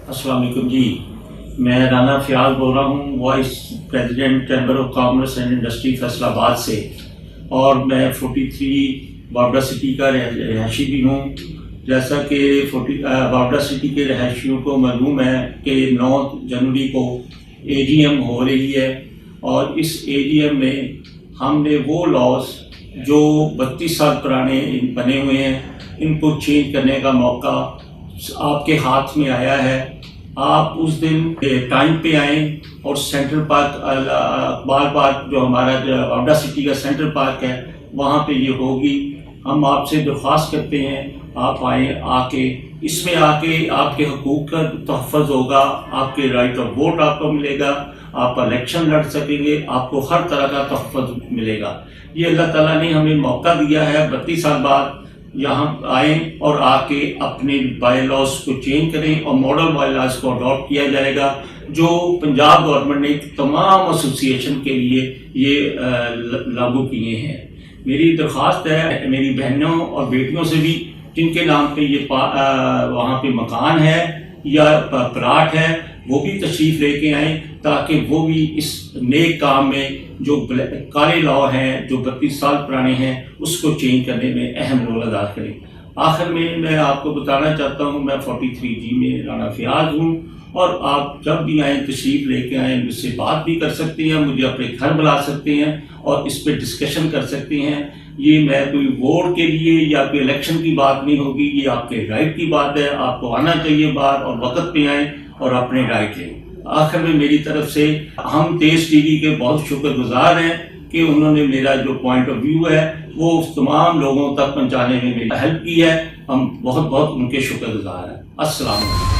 अस्सलाम वालेकुम जी, मैं राना फ़याज़ बोल रहा हूँ, vice president chamber of commerce and industry Faisalabad से। और मैं 43 बावड़ा सिटी का रहायशी भी हूँ। जैसा कि बावड़ा सिटी के रहायशियों को मालूम है कि 9 जनवरी को AGM हो रही है, और इस AGM में हमने वो लॉज जो 32 साल पुराने बने हुए हैं, इनको चेंज करने का मौका आपके हाथ में आया है। आप उस दिन टाइम पे आएँ और सेंट्रल पार्क, अकबाल पार्क, जो हमारा बावड़ा सिटी का सेंट्रल पार्क है, वहाँ पे ये होगी। हम आपसे दरख्वास्त करते हैं आप आएँ, आके इसमें आके आपके हकूक़ का तहफ़्फ़ुज़ होगा, आपके राइट ऑफ वोट आपको मिलेगा, आप इलेक्शन लड़ सकेंगे, आपको हर तरह का तहफ़्फ़ुज़ मिलेगा। ये अल्लाह ताला ने हमें मौका दिया है 32 साल बाद यहाँ आएँ और आके अपने बाई लॉज को चेंज करें, और मॉडल बाई लॉज को अडॉप्ट किया जाएगा जो पंजाब गवर्नमेंट ने तमाम एसोसिएशन के लिए ये लागू किए हैं। मेरी दरख्वास्त है मेरी बहनों और बेटियों से भी, जिनके नाम पे ये वहाँ पे मकान है या प्लाट है, वो भी तशरीफ़ लेके आएँ, ताकि वो भी इस नेक काम में जो काले लॉ हैं जो 32 साल पुराने हैं उसको चेंज करने में अहम रोल अदा करें। आखिर में मैं आपको बताना चाहता हूँ, मैं 43G में राना फ़याज़ हूँ, और आप जब भी आएँ तशरीफ़ लेके आएँ, मुझसे बात भी कर सकते हैं, मुझे अपने घर बुला सकते हैं और इस पर डिस्कशन कर सकते हैं। ये मैं कोई वोट के लिए या कोई इलेक्शन की बात नहीं होगी, ये आपके राइट की बात है। आपको आना चाहिए बाहर और वक्त पे आएँ और अपने राइट लें। आखिर में मेरी तरफ से हम तेज़ TV के बहुत शुक्रगुजार हैं कि उन्होंने मेरा जो पॉइंट ऑफ व्यू है वो तमाम लोगों तक पहुंचाने में मेरी हेल्प की है। हम बहुत बहुत उनके शुक्रगुजार हैं। अस्सलाम वालेकुम।